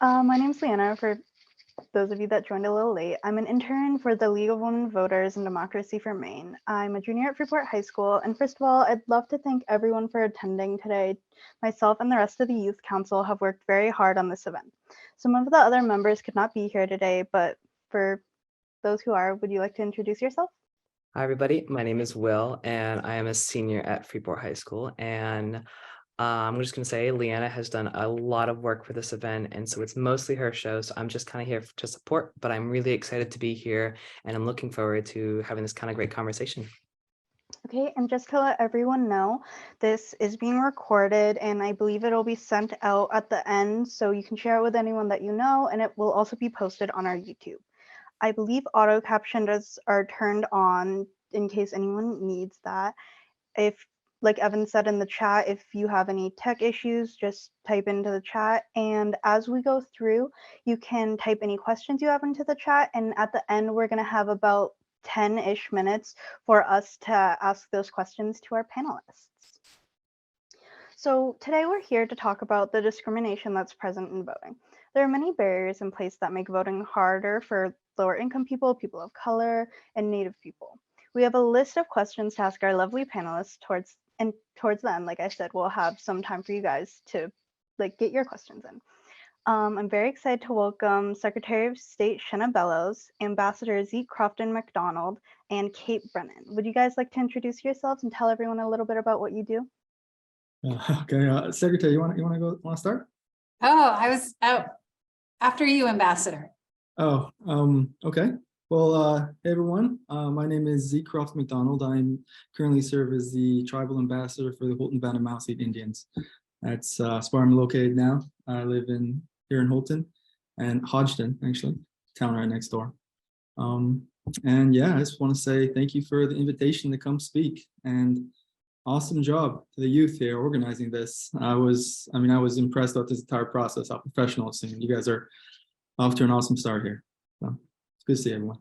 My name's Leanna, for those of you that joined a little late. I'm an intern for the League of Women Voters and Democracy for Maine. I'm a junior at Freeport High School, and first of all, I'd love to thank everyone for attending today. Myself and the rest of the Youth Council have worked very hard on this event. Some of the other members could not be here today, but for those who are, would you like to introduce yourself? Hi, everybody. My name is Will, and I am a senior at Freeport High School. And I'm just going to say Leanna has done a lot of work for this event, and so it's mostly her show. So I'm just kind of here to support, but I'm really excited to be here, and I'm looking forward to having this kind of great conversation. Okay, and just to let everyone know, this is being recorded and I believe it'll be sent out at the end, so you can share it with anyone that you know, and it will also be posted on our YouTube. I believe auto captions are turned on in case anyone needs that. If, like Evan said in the chat, if you have any tech issues, just type into the chat. And as we go through, you can type any questions you have into the chat. And at the end, we're going to have about 10-ish minutes for us to ask those questions to our panelists. So today we're here to talk about the discrimination that's present in voting. There are many barriers in place that make voting harder for lower income people, people of color, and Native people. We have a list of questions to ask our lovely panelists towards the end. Like I said, we'll have some time for you guys to get your questions in. I'm very excited to welcome Secretary of State Shenna Bellows, Ambassador Zeke Crofton-MacDonald, and Kate Brennan. Would you guys like to introduce yourselves and tell everyone a little bit about what you do? Okay, Secretary, you want to start? Oh, I was after you, Ambassador. Oh, okay. Well, hey everyone. My name is Zeke Crofton-MacDonald. I'm currently serve as the tribal ambassador for the Houlton Band of Maliseet Indians. That's where I'm located now. I live here in Houlton and Hodgson, actually, town right next door. And yeah, I just want to say thank you for the invitation to come speak, and awesome job to the youth here organizing this. I was impressed with this entire process, how professional it seemed. You guys are off to an awesome start here. So it's good to see everyone.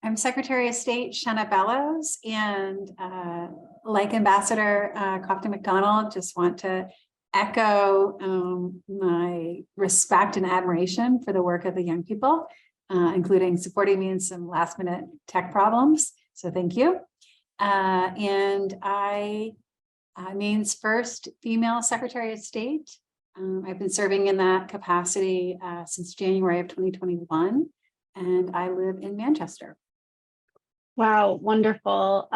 I'm Secretary of State Shenna Bellows, and like Ambassador Crofton-MacDonald, just want to echo my respect and admiration for the work of the young people, including supporting me in some last minute tech problems. So thank you. And I Maine's first female Secretary of State. I've been serving in that capacity since January of 2021, and I live in Manchester. Wow, wonderful.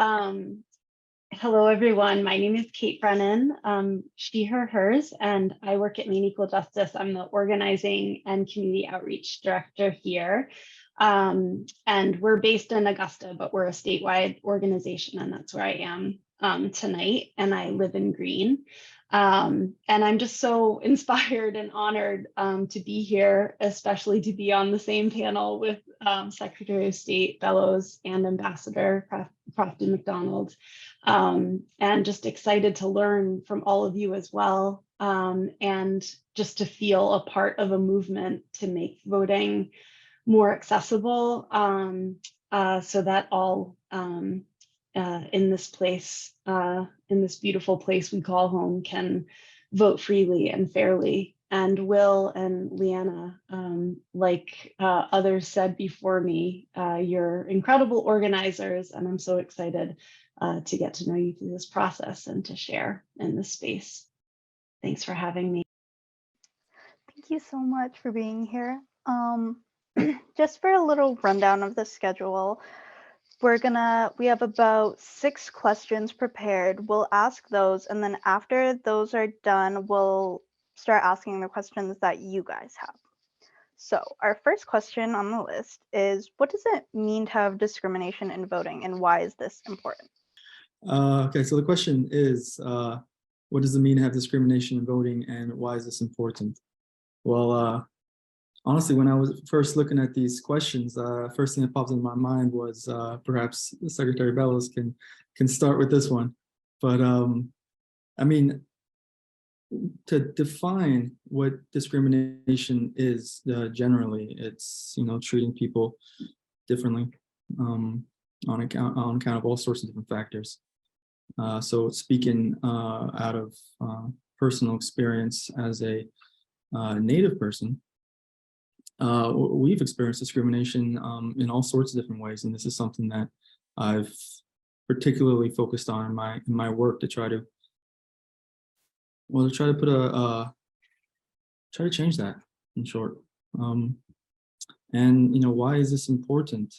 Hello, everyone. My name is Kate Brennan, she, her, hers, and I work at Maine Equal Justice. I'm the Organizing and Community Outreach Director here. And we're based in Augusta, but we're a statewide organization, and that's where I am tonight, and I live in Greene. And I'm just so inspired and honored to be here, especially to be on the same panel with Secretary of State Bellows and Ambassador Crofton-MacDonald, and just excited to learn from all of you as well, and just to feel a part of a movement to make voting more accessible, so that all in this place, in this beautiful place we call home, can vote freely and fairly. And Will and Leanna, like others said before me, you're incredible organizers, and I'm so excited to get to know you through this process and to share in this space. Thanks for having me. Thank you so much for being here. Just for a little rundown of the schedule, we have about 6 questions prepared. We'll ask those, and then after those are done, we'll start asking the questions that you guys have. So our first question on the list is, what does it mean to have discrimination in voting, and why is this important? Okay, so the question is, what does it mean to have discrimination in voting, and why is this important? Well, honestly, when I was first looking at these questions, first thing that popped into my mind was perhaps Secretary Bellows can start with this one. But I mean, to define what discrimination is generally, it's treating people differently on account of all sorts of different factors. So speaking out of personal experience as a Native person, we've experienced discrimination in all sorts of different ways, and this is something that I've particularly focused on in my work to try to put try to change that, in short. And why is this important?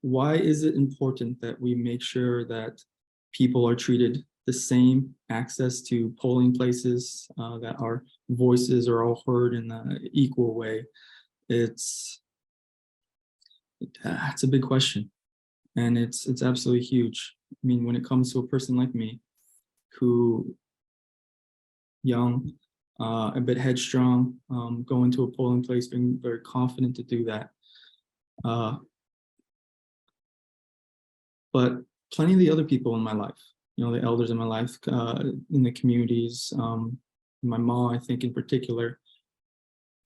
Why is it important that we make sure that people are treated the same, access to polling places, that our voices are all heard in an equal way? It's a big question, and it's absolutely huge. I mean, when it comes to a person like me, who young, a bit headstrong, going to a polling place, being very confident to do that. But plenty of the other people in my life, the elders in my life, in the communities, my mom, I think in particular,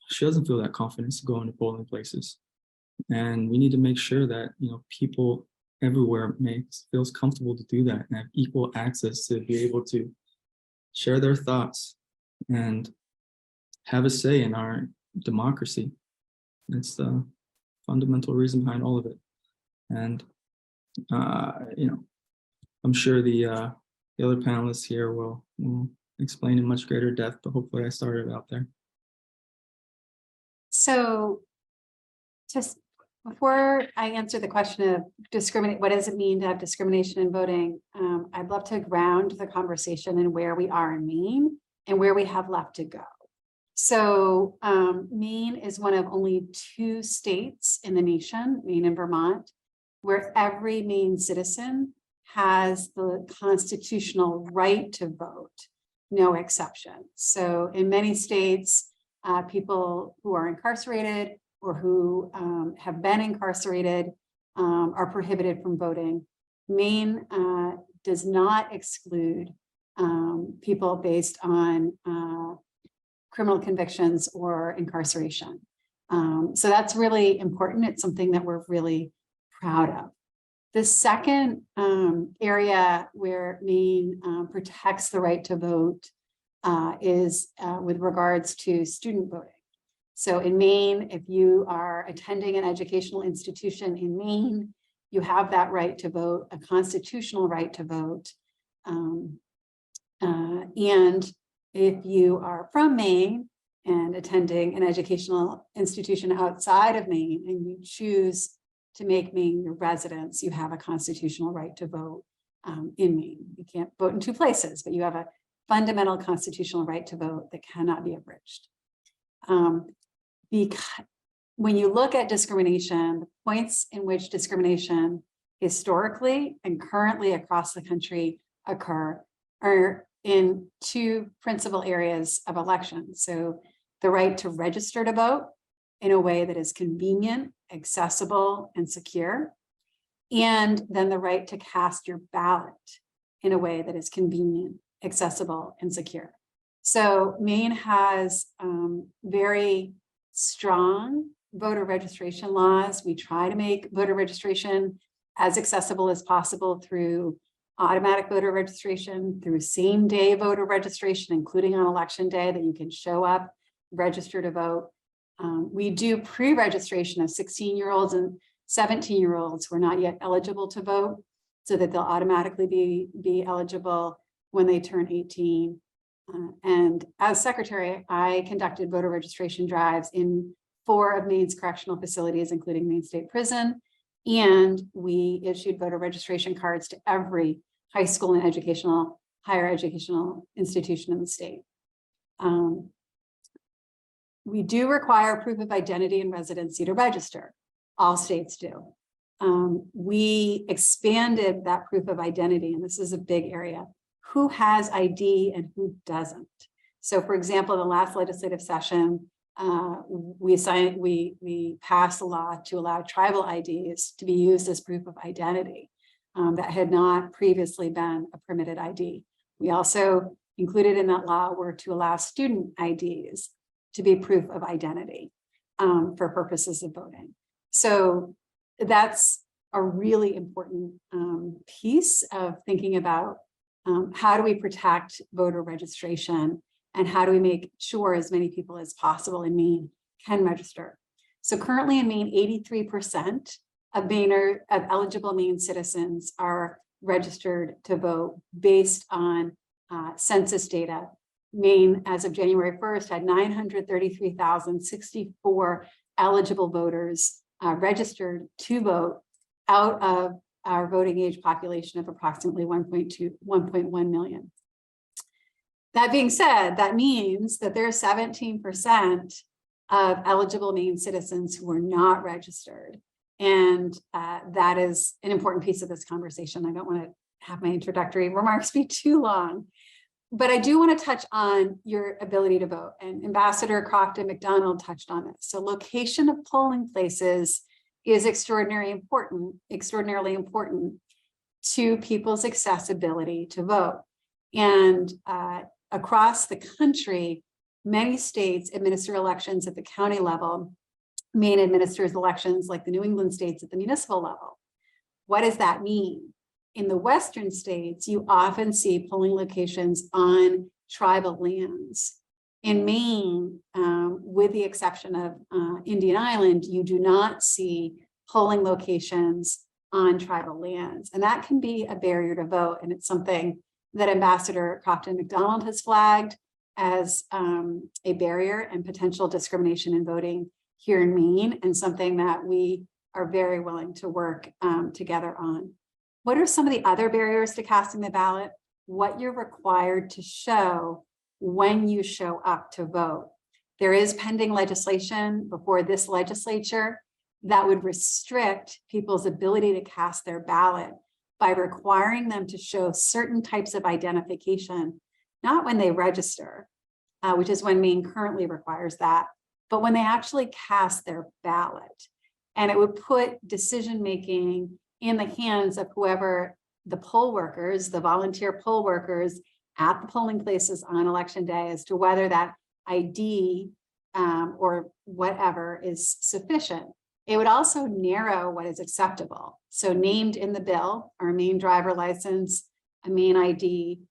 she doesn't feel that confidence to go into polling places. And we need to make sure that, people everywhere feels comfortable to do that and have equal access to be able to share their thoughts and have a say in our democracy. It's the fundamental reason behind all of it. And I'm sure the other panelists here will explain in much greater depth, but hopefully I started out there. So just before I answer the question of what does it mean to have discrimination in voting? I'd love to ground the conversation in where we are in Maine and where we have left to go. So Maine is one of only 2 states in the nation, Maine and Vermont, where every Maine citizen has the constitutional right to vote, no exception. So in many states, people who are incarcerated or who have been incarcerated are prohibited from voting. Maine does not exclude people based on criminal convictions or incarceration. So that's really important. It's something that we're really proud of. The second area where Maine protects the right to vote is with regards to student voting. So in Maine, if you are attending an educational institution in Maine, you have that right to vote, a constitutional right to vote. And if you are from Maine and attending an educational institution outside of Maine and you choose to make Maine your residence, you have a constitutional right to vote in Maine. You can't vote in 2 places, but you have a fundamental constitutional right to vote that cannot be abridged. Because when you look at discrimination, the points in which discrimination historically and currently across the country occur are in 2 principal areas of election. So the right to register to vote in a way that is convenient, accessible, and secure, and then the right to cast your ballot in a way that is convenient, accessible, and secure. So Maine has very strong voter registration laws. We try to make voter registration as accessible as possible through automatic voter registration, through same-day voter registration, including on election day, that you can show up, register to vote. We do pre-registration of 16-year-olds and 17-year-olds who are not yet eligible to vote, so that they'll automatically be eligible when they turn 18. And as secretary, I conducted voter registration drives in 4 of Maine's correctional facilities, including Maine State Prison. And we issued voter registration cards to every high school and higher educational institution in the state. We do require proof of identity and residency to register. All states do. We expanded that proof of identity, and this is a big area. Who has ID and who doesn't? So for example, in the last legislative session, we passed a law to allow tribal IDs to be used as proof of identity that had not previously been a permitted ID. We also included in that law were to allow student IDs to be proof of identity for purposes of voting. So that's a really important piece of thinking about how do we protect voter registration and how do we make sure as many people as possible in Maine can register. So currently in Maine, 83% of eligible Maine citizens are registered to vote based on census data. Maine, as of January 1st, had 933,064 eligible voters registered to vote out of our voting age population of approximately 1.1 million. That being said, that means that there are 17% of eligible Maine citizens who are not registered. And that is an important piece of this conversation. I don't want to have my introductory remarks be too long, but I do want to touch on your ability to vote. And Ambassador Crofton-MacDonald touched on this. So location of polling places is extraordinarily important to people's accessibility to vote. And across the country, many states administer elections at the county level. Maine administers elections like the New England states at the municipal level. What does that mean? In the Western states, you often see polling locations on tribal lands. In Maine, with the exception of Indian Island, you do not see polling locations on tribal lands. And that can be a barrier to vote. And it's something that Ambassador Crofton-MacDonald has flagged as a barrier and potential discrimination in voting here in Maine, and something that we are very willing to work together on. What are some of the other barriers to casting the ballot? What you're required to show when you show up to vote. There is pending legislation before this legislature that would restrict people's ability to cast their ballot by requiring them to show certain types of identification, not when they register, which is when Maine currently requires that, but when they actually cast their ballot. And it would put decision-making in the hands of whoever the poll workers, the volunteer poll workers at the polling places on election day, as to whether that ID or whatever is sufficient. It would also narrow what is acceptable. So named in the bill are a Maine driver license, a Maine ID,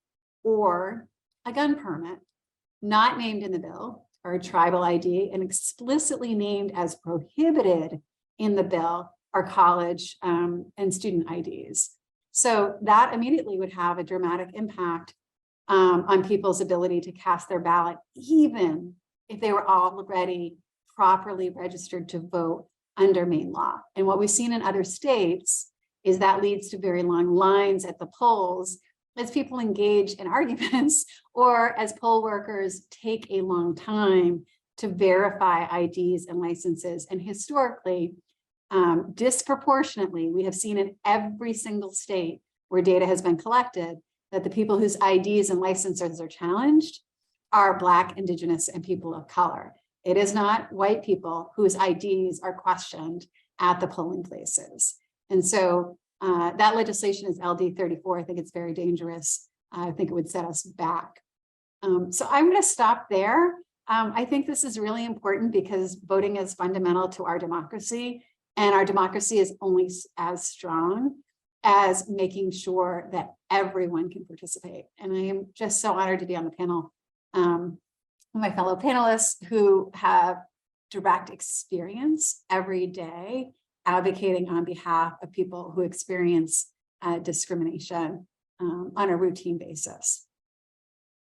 or a gun permit. Not named in the bill are a tribal ID, and explicitly named as prohibited in the bill are college and student IDs. So that immediately would have a dramatic impact on people's ability to cast their ballot, even if they were already properly registered to vote under Maine law. And what we've seen in other states is that leads to very long lines at the polls as people engage in arguments, or as poll workers take a long time to verify IDs and licenses. And historically, disproportionately, we have seen in every single state where data has been collected that the people whose IDs and licenses are challenged are Black, Indigenous, and people of color. It is not white people whose IDs are questioned at the polling places. And so that legislation is LD 34. I think it's very dangerous. I think it would set us back. So I'm going to stop there. I think this is really important because voting is fundamental to our democracy, and our democracy is only as strong as making sure that everyone can participate. And I am just so honored to be on the panel with my fellow panelists who have direct experience every day advocating on behalf of people who experience discrimination on a routine basis.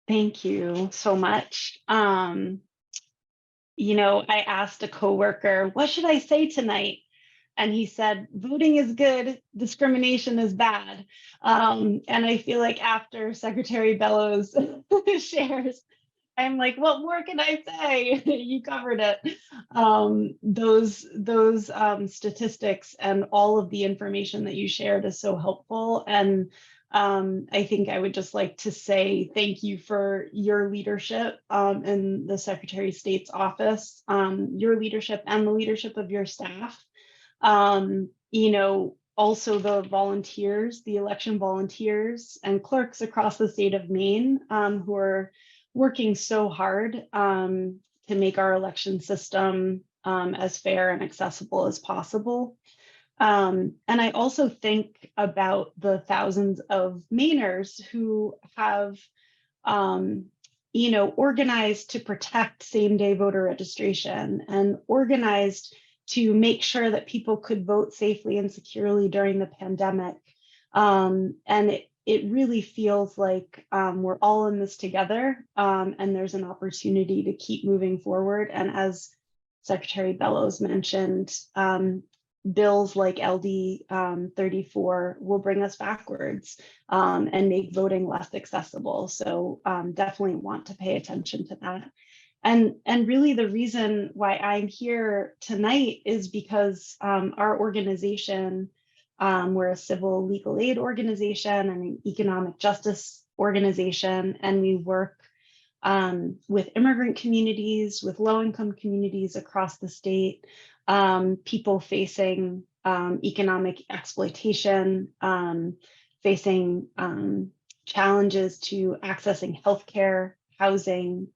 Thank you so much. You know, I asked a coworker, what should I say tonight? And he said, voting is good, discrimination is bad. And I feel like after Secretary Bellows shares, I'm like, what more can I say? You covered it. Those statistics and all of the information that you shared is so helpful. And I think I would just like to say thank you for your leadership in the Secretary of State's office, your leadership and the leadership of your staff. You know, also the volunteers, the election volunteers and clerks across the state of Maine who are working so hard to make our election system as fair and accessible as possible. And I also think about the thousands of Mainers who have, organized to protect same-day voter registration and organized to make sure that people could vote safely and securely during the pandemic. And it really feels like we're all in this together, and there's an opportunity to keep moving forward. And as Secretary Bellows mentioned, bills like LD 34 will bring us backwards and make voting less accessible. So definitely want to pay attention to that. And really the reason why I'm here tonight is because our organization, we're a civil legal aid organization and an economic justice organization, and we work with immigrant communities, with low-income communities across the state, people facing economic exploitation, facing challenges to accessing healthcare, housing,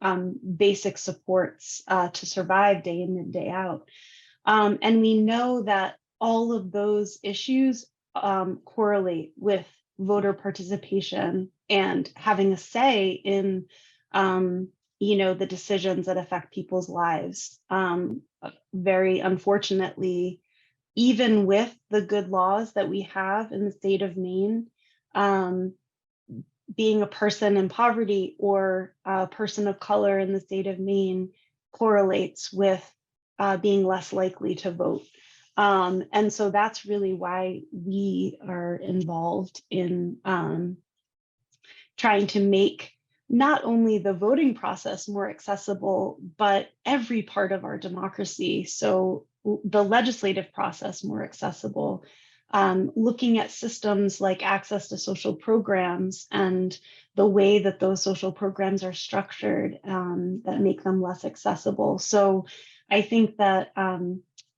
basic supports to survive day in and day out. And we know that all of those issues correlate with voter participation and having a say in the decisions that affect people's lives. Very unfortunately, even with the good laws that we have in the state of Maine, being a person in poverty or a person of color in the state of Maine correlates with being less likely to vote. And so that's really why we are involved in trying to make not only the voting process more accessible, but every part of our democracy. So the legislative process more accessible, looking at systems like access to social programs and the way that those social programs are structured that make them less accessible. So I think that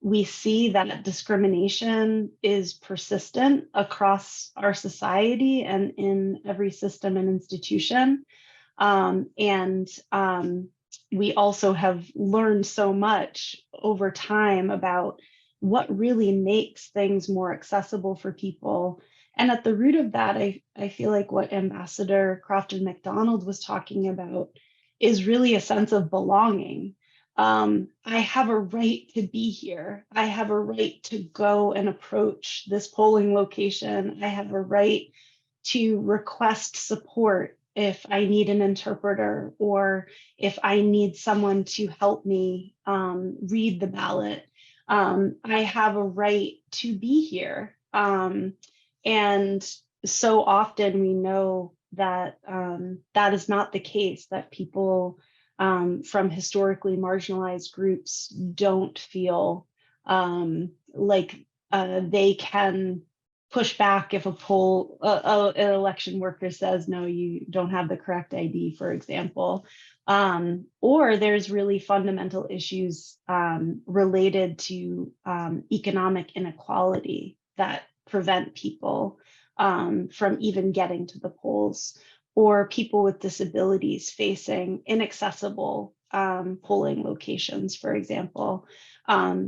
we see that discrimination is persistent across our society and in every system and institution. We also have learned so much over time about what really makes things more accessible for people. And at the root of that, I feel like what Ambassador Crofton-MacDonald was talking about is really a sense of belonging. I have a right to be here. I have a right to go and approach this polling location. I have a right to request support if I need an interpreter or if I need someone to help me read the ballot. I have a right to be here. And so often we know that that is not the case, that people from historically marginalized groups don't feel like they can push back if an election worker says, no, you don't have the correct ID, for example. Or there's really fundamental issues related to economic inequality that prevent people from even getting to the polls, or people with disabilities facing inaccessible polling locations, for example.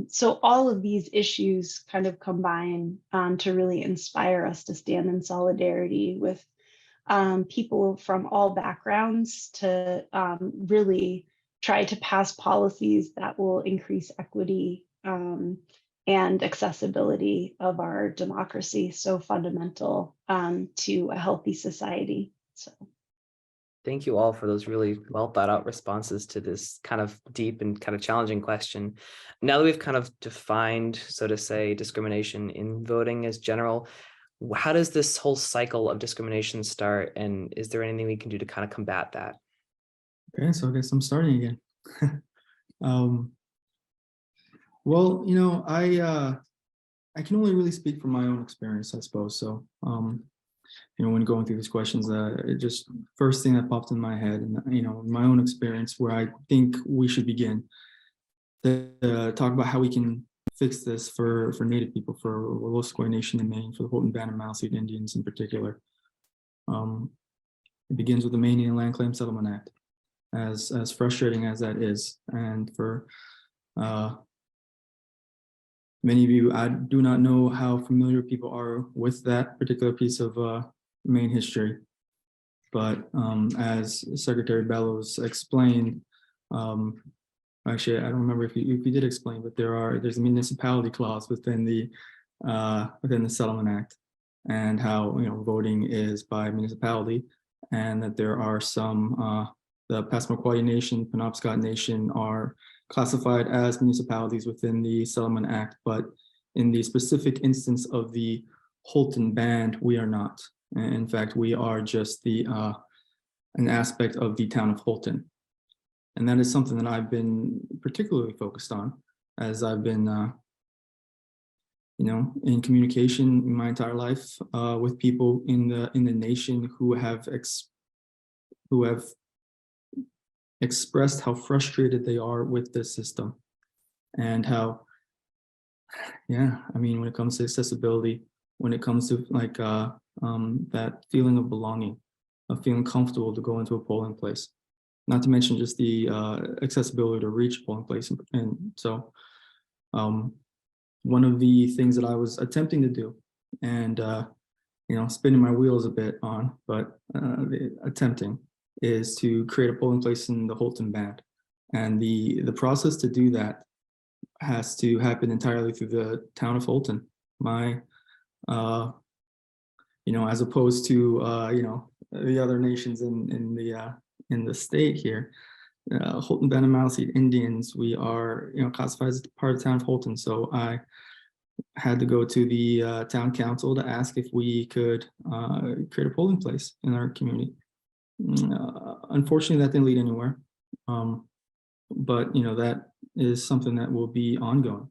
So all of these issues kind of combine to really inspire us to stand in solidarity with people from all backgrounds to really try to pass policies that will increase equity and accessibility of our democracy, so fundamental to a healthy society. So. Thank you all for those really well thought out responses to this kind of deep and kind of challenging question. Now that we've kind of defined, so to say, discrimination in voting as general, how does this whole cycle of discrimination start? And is there anything we can do to kind of combat that? Okay, so I guess I'm starting again. Well, you know, I can only really speak from my own experience, I suppose. So, you know, when going through these questions, it just first thing that popped in my head, and you know, my own experience, where I think we should begin to talk about how we can fix this for Native people, for the Wolastoqey Nation in Maine, for the Houlton Band of Maliseet Indians in particular. It begins with the Maine Indian Land Claim Settlement Act, as frustrating as that is, and for many of you, I do not know how familiar people are with that particular piece of Maine history. But as Secretary Bellows explained, actually, I don't remember if you did explain, but there's a municipality clause within the Settlement Act, and how voting is by municipality, and that there are some the Passamaquoddy Nation, Penobscot Nation are classified as municipalities within the Settlement Act, but in the specific instance of the Houlton Band, we are not. In fact, we are just an aspect of the town of Houlton. And that is something that I've been particularly focused on, as I've been, in communication my entire life with people in the nation who have expressed how frustrated they are with this system, and how, when it comes to accessibility, when it comes to like that feeling of belonging, of feeling comfortable to go into a polling place, not to mention just the accessibility to reach a polling place. And so one of the things that I was attempting to do, and spinning my wheels a bit on, but attempting, is to create a polling place in the Houlton Band. And the process to do that has to happen entirely through the town of Houlton. As opposed to the other nations in the state here, Houlton Band of Maliseet Indians, we are classified as part of the town of Houlton. So I had to go to the town council to ask if we could create a polling place in our community. Unfortunately, that didn't lead anywhere. But that is something that will be ongoing.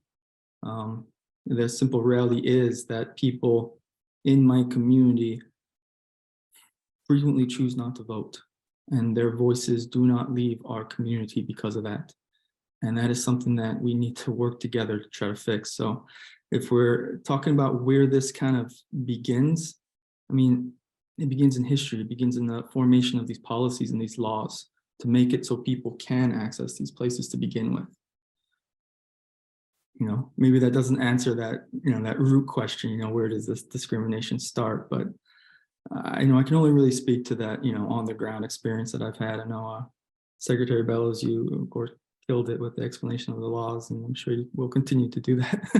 The simple reality is that people in my community frequently choose not to vote, and their voices do not leave our community because of that. And that is something that we need to work together to try to fix. So if we're talking about where this kind of begins, it begins in history. It begins in the formation of these policies and these laws to make it so people can access these places to begin with. Maybe that doesn't answer that, that root question, where does this discrimination start? But I can only really speak to that, on the ground experience that I've had. I know Secretary Bellows, you of course killed it with the explanation of the laws, and I'm sure you will continue to do that.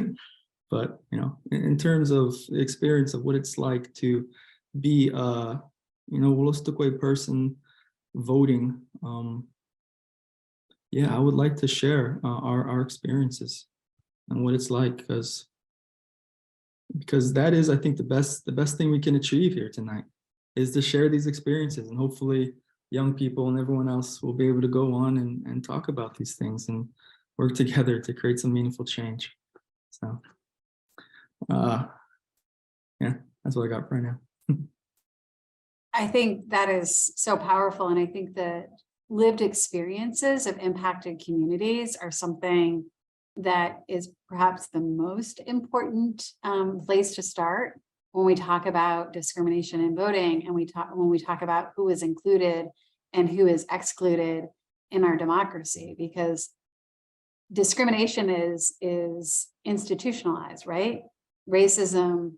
But, in terms of the experience of what it's like to be a, Wolastoqey person voting, I would like to share our experiences and what it's like, because that is, I think, the best thing we can achieve here tonight, is to share these experiences, and hopefully young people and everyone else will be able to go on and talk about these things and work together to create some meaningful change. So that's what I got for right now. I think that is so powerful. And I think that lived experiences of impacted communities are something that is perhaps the most important place to start when we talk about discrimination in voting, and when we talk about who is included and who is excluded in our democracy, because discrimination is institutionalized, right? Racism,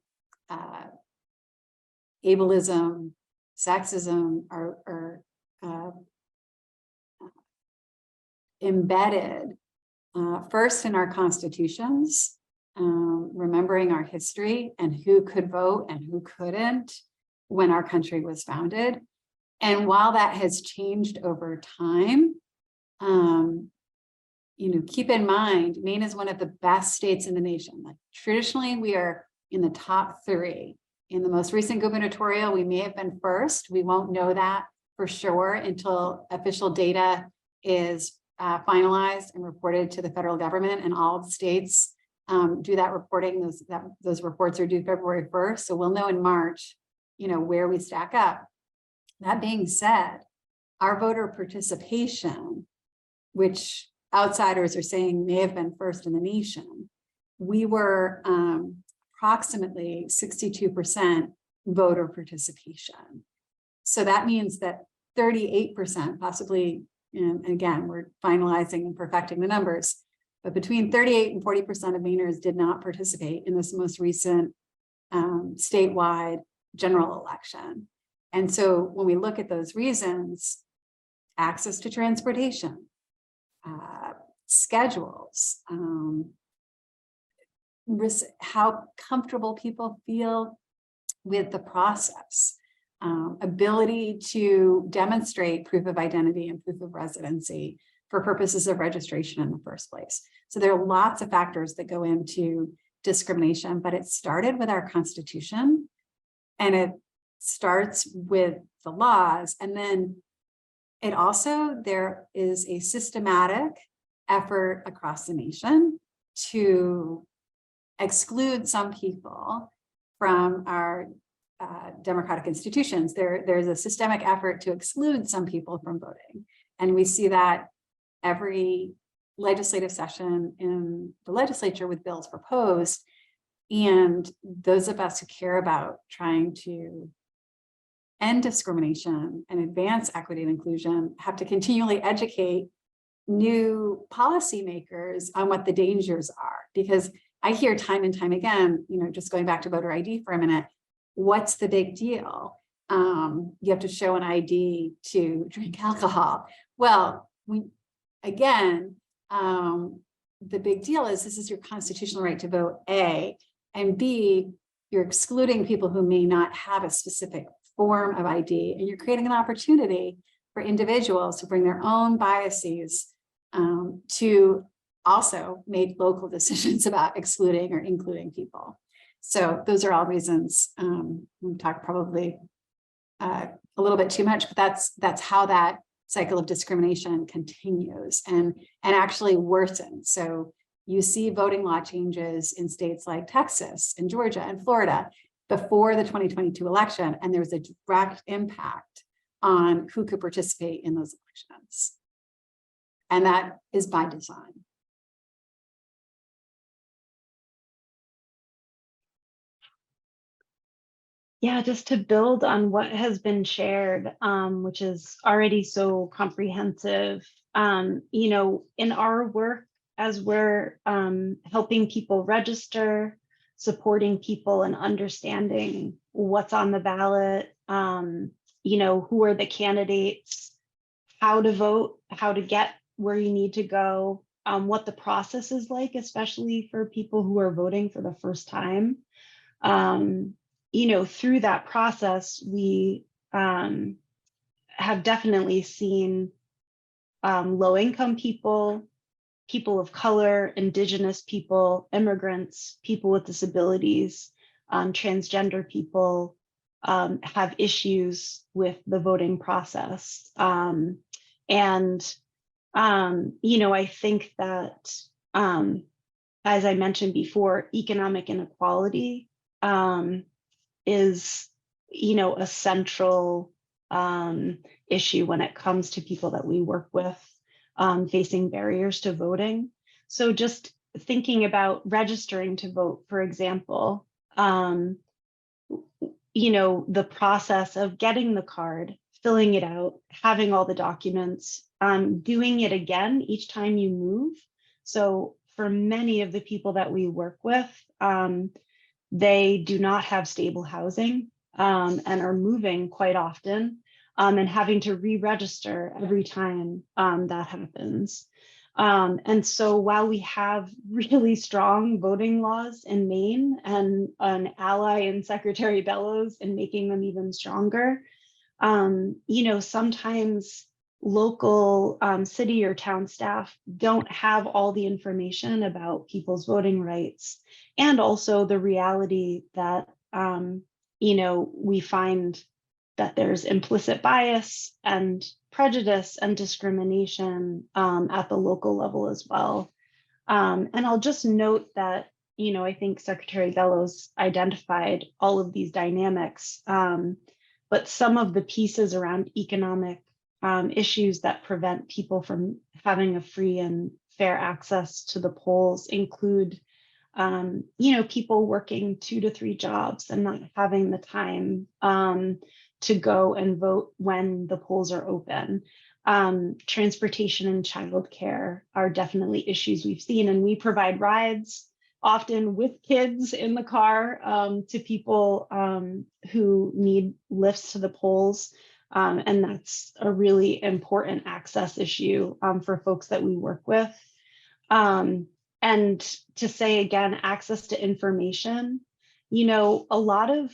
ableism, sexism are embedded first in our constitutions, remembering our history and who could vote and who couldn't when our country was founded. And while that has changed over time, keep in mind, Maine is one of the best states in the nation. Like, traditionally, we are in the top 3. In the most recent gubernatorial, we may have been first. We won't know that for sure until official data is finalized and reported to the federal government, and all of the states do that reporting. Those reports are due February 1st. So we'll know in March, where we stack up. That being said, our voter participation, which outsiders are saying may have been first in the nation, we were approximately 62% voter participation. So that means that 38%, possibly, and again, we're finalizing and perfecting the numbers, but between 38 and 40% of Mainers did not participate in this most recent statewide general election. And so when we look at those reasons, access to transportation, schedules, how comfortable people feel with the process, ability to demonstrate proof of identity and proof of residency for purposes of registration in the first place. So there are lots of factors that go into discrimination, but it started with our Constitution, and it starts with the laws. And then there is a systematic effort across the nation to exclude some people from our democratic institutions. There's a systemic effort to exclude some people from voting. And we see that every legislative session in the legislature with bills proposed. And those of us who care about trying to end discrimination and advance equity and inclusion have to continually educate new policymakers on what the dangers are. Because I hear time and time again, just going back to voter ID for a minute, what's the big deal? You have to show an ID to drink alcohol. Well, the big deal is this is your constitutional right to vote, A, and B, you're excluding people who may not have a specific form of ID, and you're creating an opportunity for individuals to bring their own biases to also make local decisions about excluding or including people. So those are all reasons. We talked probably a little bit too much, but that's how that cycle of discrimination continues and actually worsens. So you see voting law changes in states like Texas and Georgia and Florida before the 2022 election, and there's a direct impact on who could participate in those elections. And that is by design. Yeah, just to build on what has been shared, which is already so comprehensive, in our work as we're helping people register, supporting people and understanding what's on the ballot, who are the candidates, how to vote, how to get where you need to go, what the process is like, especially for people who are voting for the first time. Through that process, we have definitely seen low-income people, people of color, Indigenous people, immigrants, people with disabilities, transgender people have issues with the voting process. I think that, as I mentioned before, economic inequality is, a central issue when it comes to people that we work with facing barriers to voting. So just thinking about registering to vote, for example, the process of getting the card, filling it out, having all the documents, doing it again each time you move. So for many of the people that we work with, they do not have stable housing and are moving quite often and having to re-register every time that happens. And so while we have really strong voting laws in Maine and an ally in Secretary Bellows in making them even stronger, sometimes local city or town staff don't have all the information about people's voting rights, and also the reality that, we find that there's implicit bias and prejudice and discrimination at the local level as well. And I'll just note that, I think Secretary Bellows identified all of these dynamics, but some of the pieces around economic issues that prevent people from having a free and fair access to the polls include, people working 2 to 3 jobs and not having the time to go and vote when the polls are open. Transportation and childcare are definitely issues we've seen, and we provide rides often with kids in the car, to people who need lifts to the polls. And that's a really important access issue for folks that we work with. And to say again, access to information, you know, a lot of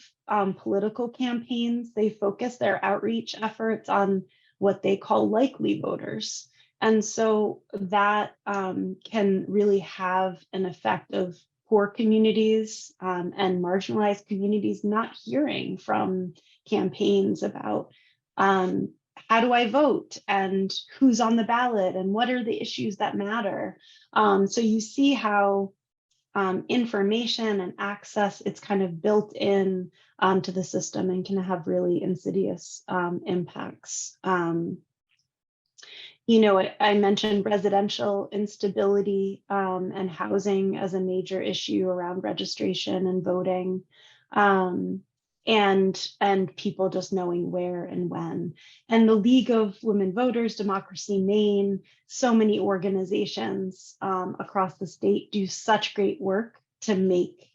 political campaigns, they focus their outreach efforts on what they call likely voters. And so that can really have an effect of poor communities and marginalized communities not hearing from campaigns about how do I vote and who's on the ballot and what are the issues that matter. So you see how information and access, it's kind of built in to the system and can have really insidious impacts. You know, I mentioned residential instability and housing as a major issue around registration and voting, and people just knowing where and when. And the League of Women Voters, Democracy Maine, so many organizations across the state do such great work to make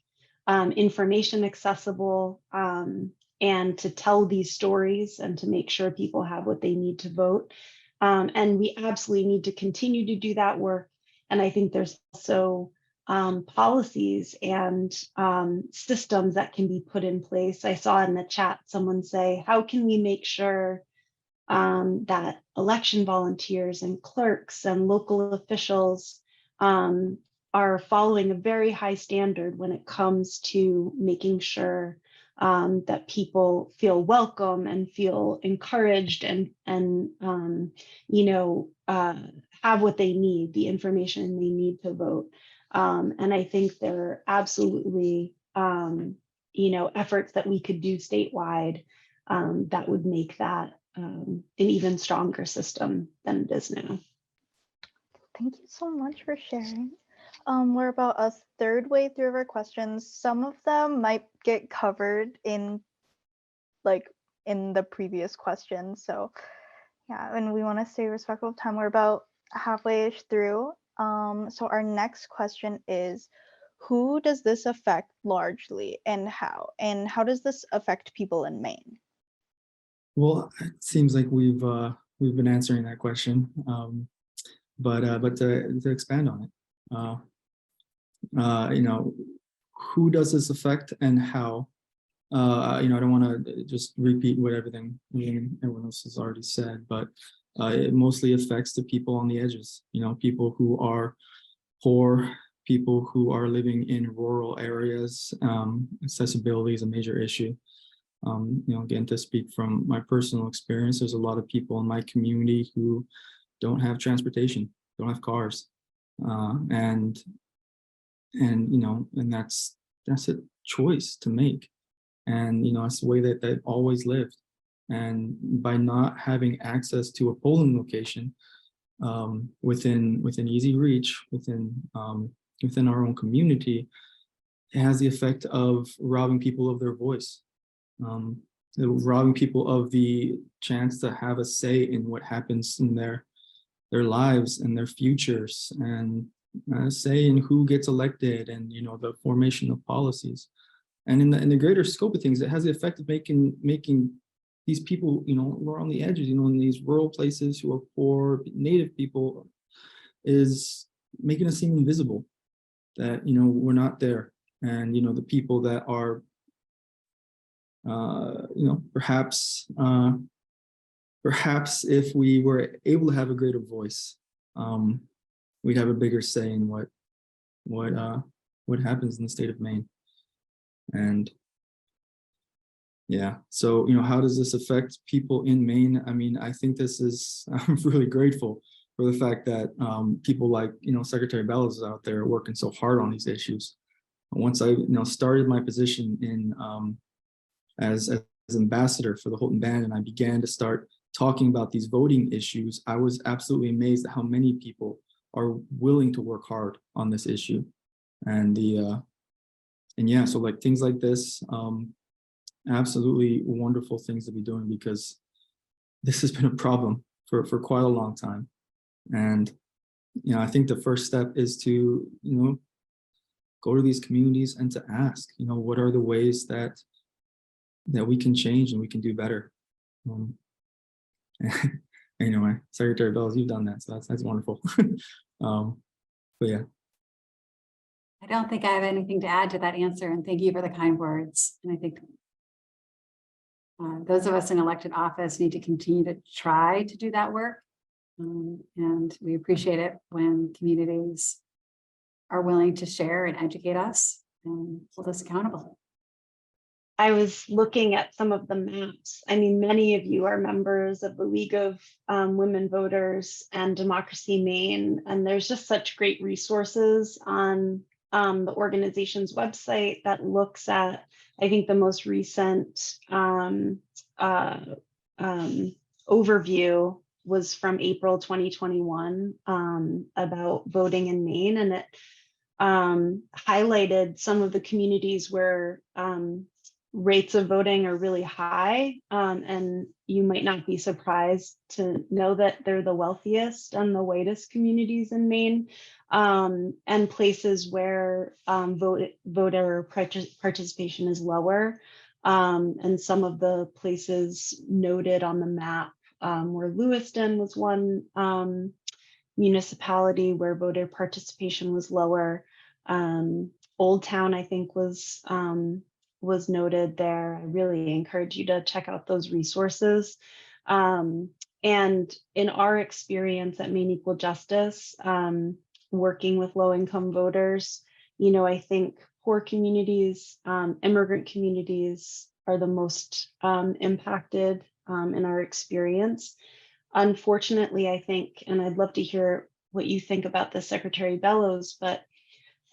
information accessible and to tell these stories and to make sure people have what they need to vote. And we absolutely need to continue to do that work. And I think there's also policies and systems that can be put in place. I saw in the chat someone say, how can we make sure that election volunteers and clerks and local officials are following a very high standard when it comes to making sure that people feel welcome and feel encouraged and you know, have what they need, the information they need to vote. And I think there are absolutely, you know, efforts that we could do statewide that would make that an even stronger system than it is now. Thank you so much for sharing. We're about a third way through our questions. Some of them might get covered in the previous questions. So yeah, and we want to stay respectful of time. We're about halfway-ish through. So our next question is, who does this affect largely and how? And how does this affect people in Maine? Well, it seems like we've been answering that question, but to expand on it, you know, who does this affect and how? You know, I don't want to just repeat what everyone else has already said, but it mostly affects the people on the edges. You know, people who are poor, people who are living in rural areas. Accessibility is a major issue. You know, again, to speak from my personal experience, there's a lot of people in my community who don't have transportation, don't have cars, and you know, and that's a choice to make, and you know, it's the way that they've always lived. And by not having access to a polling location within easy reach, within our own community, it has the effect of robbing people of their voice, robbing people of the chance to have a say in what happens in their lives and their futures, and say in who gets elected, and you know, the formation of policies. And in the greater scope of things, it has the effect of making these people, you know, who are on the edges, you know, in these rural places, who are poor, native people, is making us seem invisible, that, you know, we're not there. And, you know, the people that are, you know, perhaps if we were able to have a greater voice, we'd have a bigger say in what happens in the state of Maine. And yeah, so, you know, how does this affect people in Maine? I mean, I think I'm really grateful for the fact that people like, you know, Secretary Bellows is out there working so hard on these issues. Once I, you know, started my position in as ambassador for the Houlton Band, and I began to start talking about these voting issues, I was absolutely amazed at how many people are willing to work hard on this issue. And yeah, so like things like this, absolutely wonderful things to be doing, because this has been a problem for quite a long time. And, you know, I think the first step is to, you know, go to these communities and to ask, what are the ways that we can change and we can do better. Anyway, Secretary Bellows, you've done that, so that's wonderful. But yeah. I don't think I have anything to add to that answer, and thank you for the kind words. And I think those of us in elected office need to continue to try to do that work. And we appreciate it when communities are willing to share and educate us and hold us accountable. I was looking at some of the maps. I mean, many of you are members of the League of Women Voters and Democracy Maine, and there's just such great resources on the organization's website that looks at, I think the most recent overview was from April 2021 about voting in Maine, and it highlighted some of the communities where rates of voting are really high, and you might not be surprised to know that they're the wealthiest and the whitest communities in Maine, and places where voter participation is lower. And some of the places noted on the map where Lewiston was one municipality where voter participation was lower. Old Town, I think, was noted there. I really encourage you to check out those resources. And in our experience at Maine Equal Justice, working with low-income voters, I think poor communities, immigrant communities are the most impacted in our experience. Unfortunately, I think, and I'd love to hear what you think about this, Secretary Bellows, but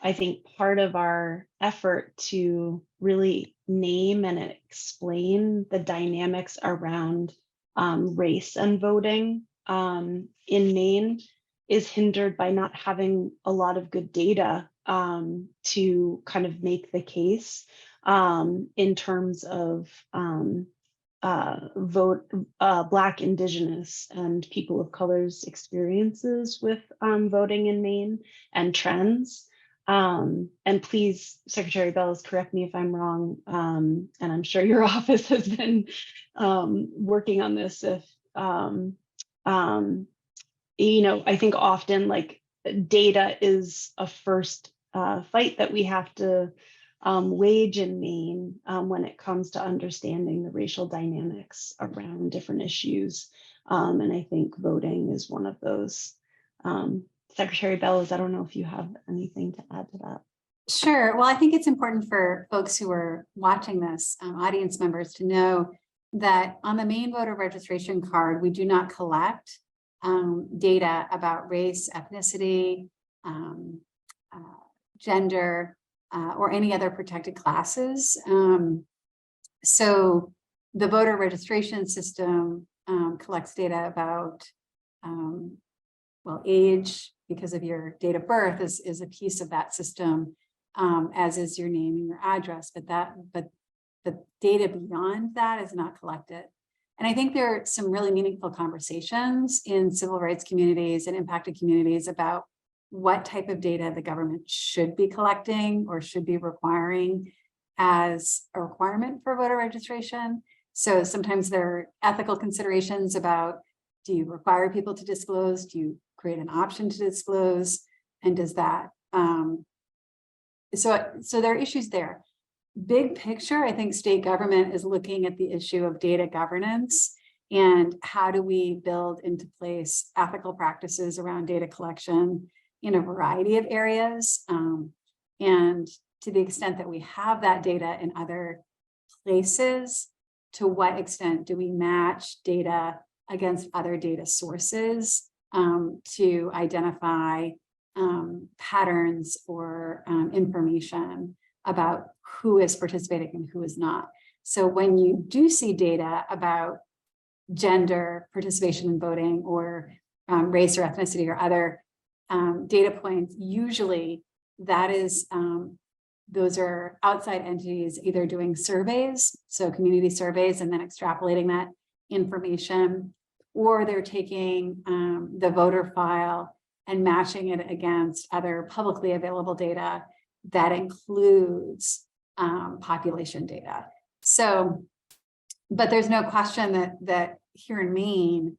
I think part of our effort to really name and explain the dynamics around race and voting in Maine is hindered by not having a lot of good data to kind of make the case in terms of Black, Indigenous, and people of color's experiences with voting in Maine and trends. And please, Secretary Bellows, correct me if I'm wrong, and I'm sure your office has been working on this. If I think often like data is a first fight that we have to wage in Maine when it comes to understanding the racial dynamics around different issues. And I think voting is one of those. Secretary Bellows, I don't know if you have anything to add to that. Sure. Well, I think it's important for folks who are watching this, audience members, to know that on the Maine voter registration card, we do not collect data about race, ethnicity, gender, or any other protected classes. So the voter registration system collects data about, age, because of your date of birth is a piece of that system, as is your name and your address, but the data beyond that is not collected. And I think there are some really meaningful conversations in civil rights communities and impacted communities about what type of data the government should be collecting or should be requiring as a requirement for voter registration. So sometimes there are ethical considerations about, do you require people to disclose? Do you create an option to disclose? And does that, so there are issues there. Big picture, I think state government is looking at the issue of data governance and how do we build into place ethical practices around data collection in a variety of areas. And to the extent that we have that data in other places, to what extent do we match data against other data sources to identify patterns or information about who is participating and who is not. So when you do see data about gender, participation in voting, or race or ethnicity or other data points, usually that is, those are outside entities either doing surveys, so community surveys, and then extrapolating that information, or they're taking the voter file and matching it against other publicly available data that includes population data. So, but there's no question that here in Maine,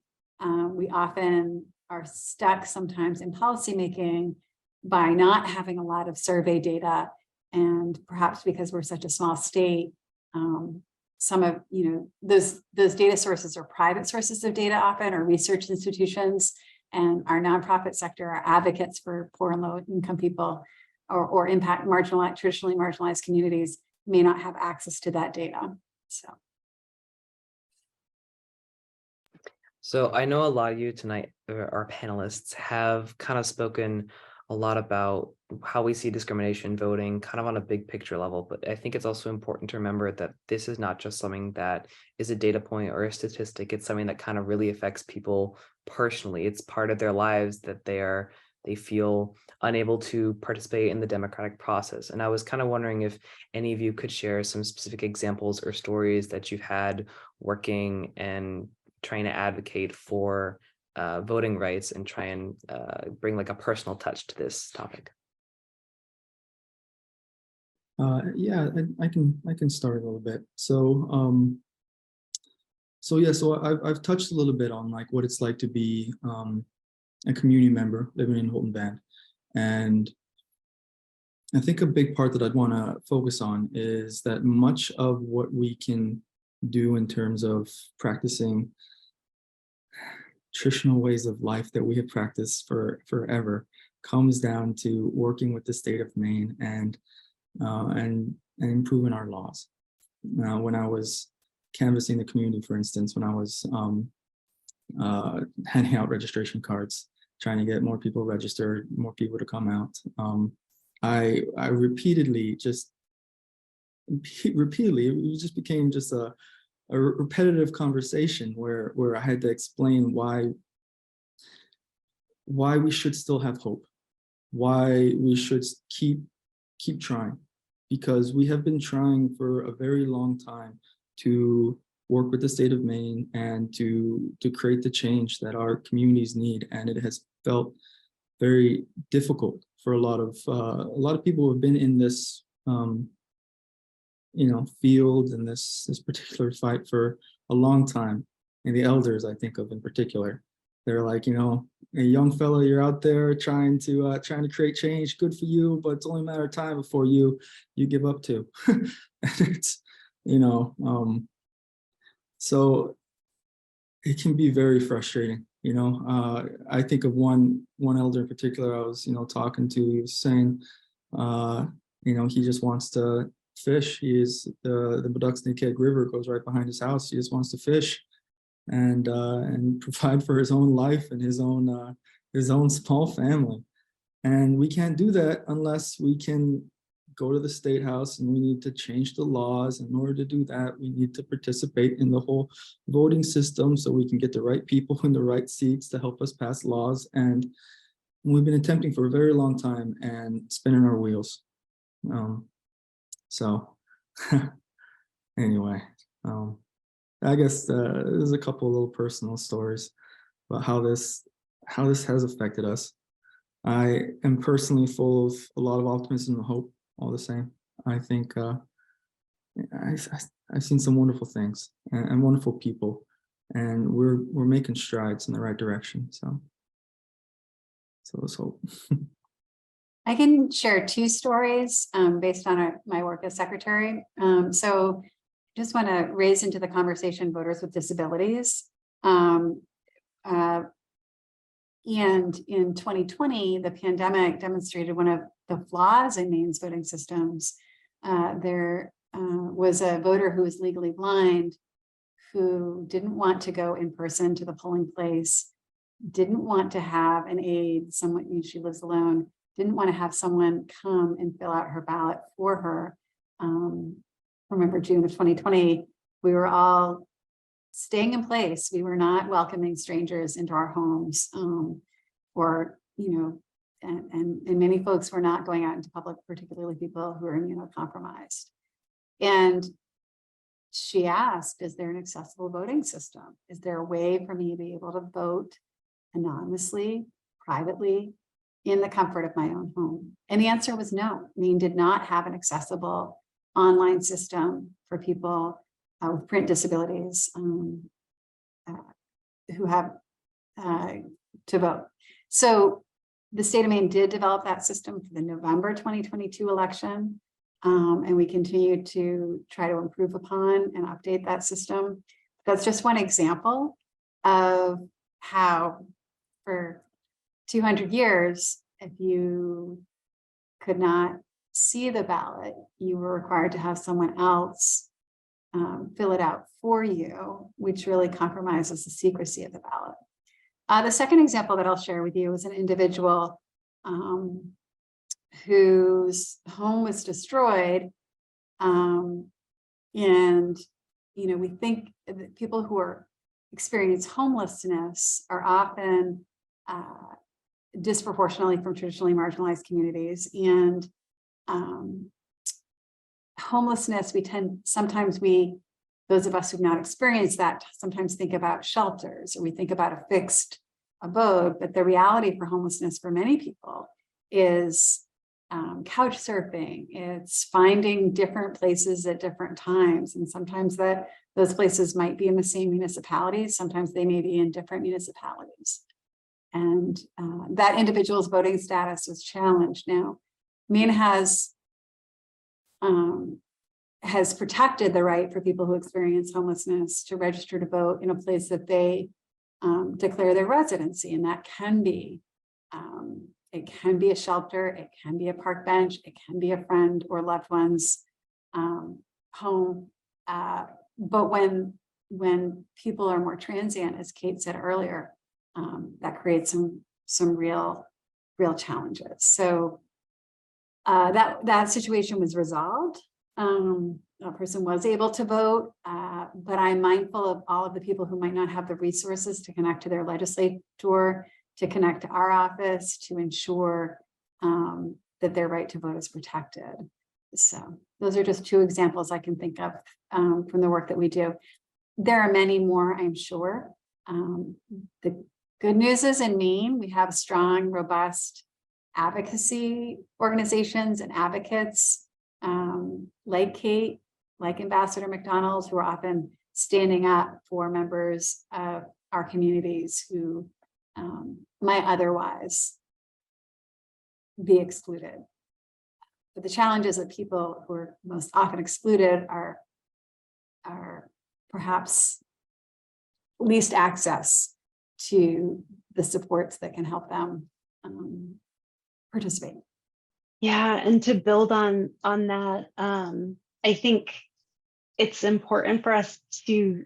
we often are stuck sometimes in policymaking by not having a lot of survey data, and perhaps because we're such a small state, some of those data sources are private sources of data often, or research institutions, and our nonprofit sector are advocates for poor and low income people or impact traditionally marginalized communities may not have access to that data. So I know a lot of you tonight, our panelists, have kind of spoken a lot about how we see discrimination voting kind of on a big picture level, but I think it's also important to remember that this is not just something that is a data point or a statistic. It's something that kind of really affects people personally. It's part of their lives that they feel unable to participate in the democratic process. And I was kind of wondering if any of you could share some specific examples or stories that you've had working and trying to advocate for voting rights and try and bring like a personal touch to this topic. Yeah, I can start a little bit. So I've touched a little bit on like what it's like to be a community member living in Houlton Band, and I think a big part that I'd want to focus on is that much of what we can do in terms of practicing traditional ways of life that we have practiced for forever comes down to working with the state of Maine and improving our laws. Now, when I was canvassing the community, for instance, when I was handing out registration cards, trying to get more people registered, more people to come out, I repeatedly, it just became just a repetitive conversation where I had to explain why we should still have hope, why we should keep trying, because we have been trying for a very long time to work with the state of Maine and to create the change that our communities need, and it has felt very difficult for a lot of people who have been in this field and this particular fight for a long time. And the elders, I think of in particular, they're like, a young fella, you're out there trying to create change. Good for you, but it's only a matter of time before you give up too. And it's, so it can be very frustrating. I think of one elder in particular I was, talking to. He was saying, he just wants to fish. He is the Biduxnakeg River goes right behind his house. He just wants to fish and provide for his own life and his own small family. And we can't do that unless we can go to the state house, and we need to change the laws. In order to do that, we need to participate in the whole voting system so we can get the right people in the right seats to help us pass laws. And we've been attempting for a very long time and spinning our wheels. So anyway, I guess there's a couple of little personal stories about how this has affected us. I am personally full of a lot of optimism and hope all the same. I think I've seen some wonderful things and wonderful people, and we're making strides in the right direction. So let's hope. I can share two stories based on my work as secretary. So just want to raise into the conversation voters with disabilities. And in 2020, the pandemic demonstrated one of the flaws in Maine's voting systems. There was a voter who was legally blind who didn't want to go in person to the polling place, didn't want to have an aide, someone, she lives alone, didn't want to have someone come and fill out her ballot for her. Remember June of 2020, we were all staying in place. We were not welcoming strangers into our homes, and many folks were not going out into public, particularly people who are immunocompromised. And she asked, is there an accessible voting system? Is there a way for me to be able to vote anonymously, privately, in the comfort of my own home? And the answer was no. Maine did not have an accessible online system for people with print disabilities who have to vote. So the state of Maine did develop that system for the November 2022 election. And we continue to try to improve upon and update that system. That's just one example of how for 200 years, if you could not see the ballot, you were required to have someone else fill it out for you, which really compromises the secrecy of the ballot. The second example that I'll share with you is an individual whose home was destroyed. And, we think that people who experience homelessness are often disproportionately from traditionally marginalized communities. And homelessness, those of us who've not experienced that, sometimes think about shelters, or we think about a fixed abode, but the reality for homelessness for many people is couch surfing. It's finding different places at different times. And sometimes those places might be in the same municipality. Sometimes they may be in different municipalities. And that individual's voting status was challenged. Now, Maine has protected the right for people who experience homelessness to register to vote in a place that they declare their residency. And that can be it can be a shelter, it can be a park bench, it can be a friend or loved one's home. But when people are more transient, as Kate said earlier, that creates some real challenges. So that situation was resolved. A person was able to vote, but I'm mindful of all of the people who might not have the resources to connect to their legislator, to connect to our office, to ensure that their right to vote is protected. So those are just two examples I can think of from the work that we do. There are many more, I'm sure. The good news is in Maine, we have strong, robust advocacy organizations and advocates like Kate, like Ambassador MacDonald, who are often standing up for members of our communities who might otherwise be excluded. But the challenges of people who are most often excluded are perhaps least access to the supports that can help them participate. Yeah, and to build on that, I think it's important for us to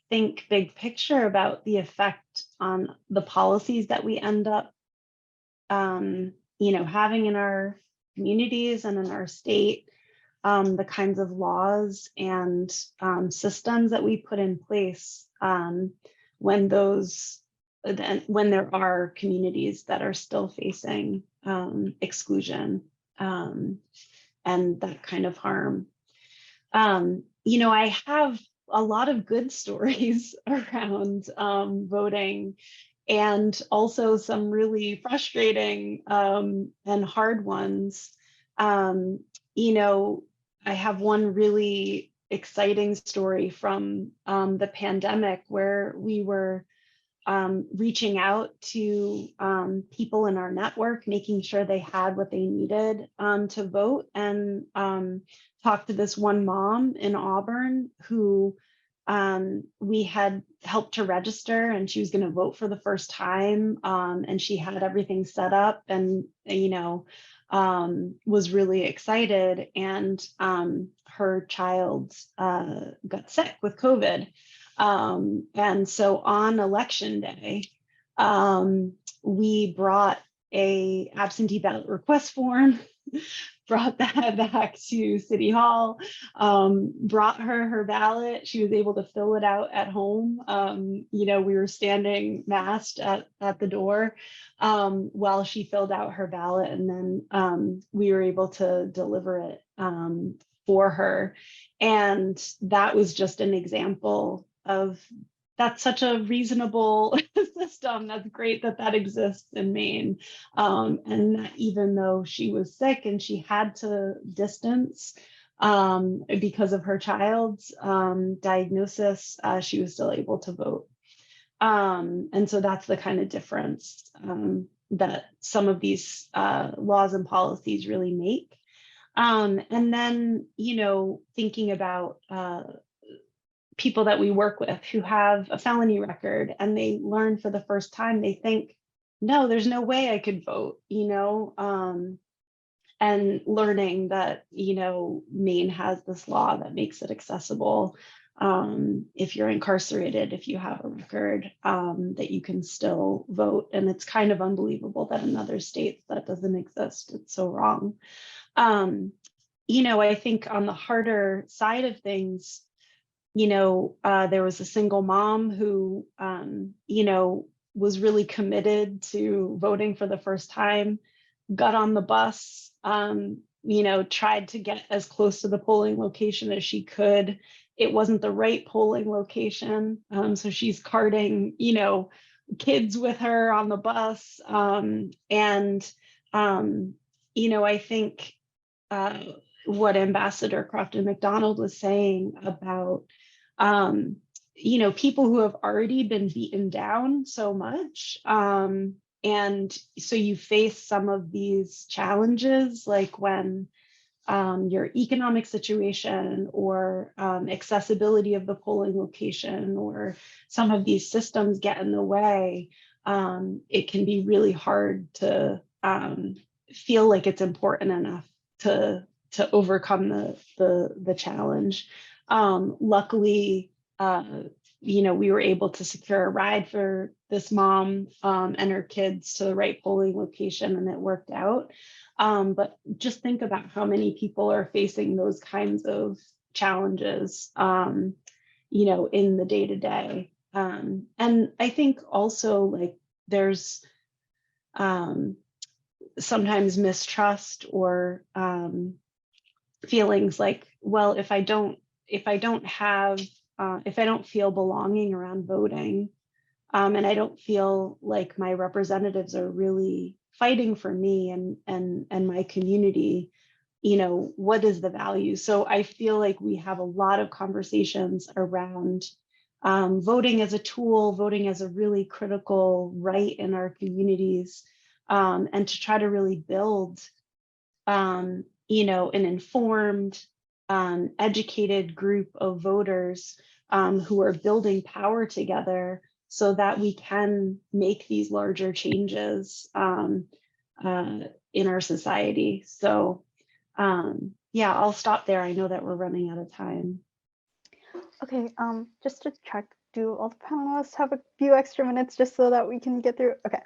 think big picture about the effect on the policies that we end up having in our communities and in our state, the kinds of laws and systems that we put in place when there are communities that are still facing exclusion and that kind of harm. I have a lot of good stories around voting, and also some really frustrating and hard ones. I have one really exciting story from the pandemic where we were reaching out to people in our network, making sure they had what they needed to vote, and talked to this one mom in Auburn who we had helped to register, and she was going to vote for the first time, and she had everything set up and was really excited, and her child got sick with COVID. And so on election day, we brought a absentee ballot request form, brought that back to City Hall, brought her ballot. She was able to fill it out at home. We were standing masked at the door while she filled out her ballot, and then we were able to deliver it for her. And that was just an example of that's such a reasonable system. That's great that that exists in Maine. And that even though she was sick and she had to distance because of her child's diagnosis, she was still able to vote. And so that's the kind of difference that some of these laws and policies really make. And then, you know, thinking about people that we work with who have a felony record and they learn for the first time, they think, no, there's no way I could vote, you know, and learning that, you know, Maine has this law that makes it accessible. If you're incarcerated, if you have a record, that you can still vote. And it's kind of unbelievable that in other states that doesn't exist. It's so wrong. You know, I think on the harder side of things, you know, there was a single mom who, you know, was really committed to voting for the first time, got on the bus, you know, tried to get as close to the polling location as she could. It wasn't the right polling location. So she's carting, you know, kids with her on the bus. You know, I think what Ambassador Crofton-MacDonald was saying about, you know, people who have already been beaten down so much. And so you face some of these challenges, like when your economic situation or accessibility of the polling location or some of these systems get in the way, it can be really hard to feel like it's important enough to overcome the challenge. Luckily, you know, we were able to secure a ride for this mom and her kids to the right polling location, and it worked out. But just think about how many people are facing those kinds of challenges, you know, in the day-to-day. And I think also, like, there's sometimes mistrust or feelings like, well, if I don't feel belonging around voting, and I don't feel like my representatives are really fighting for me and my community, you know, what is the value? So I feel like we have a lot of conversations around voting as a tool, voting as a really critical right in our communities, and to try to really build, you know, an informed, educated group of voters who are building power together so that we can make these larger changes in our society. So yeah, I'll stop there. I know that we're running out of time. Okay, just to check, do all the panelists have a few extra minutes just so that we can get through? Okay.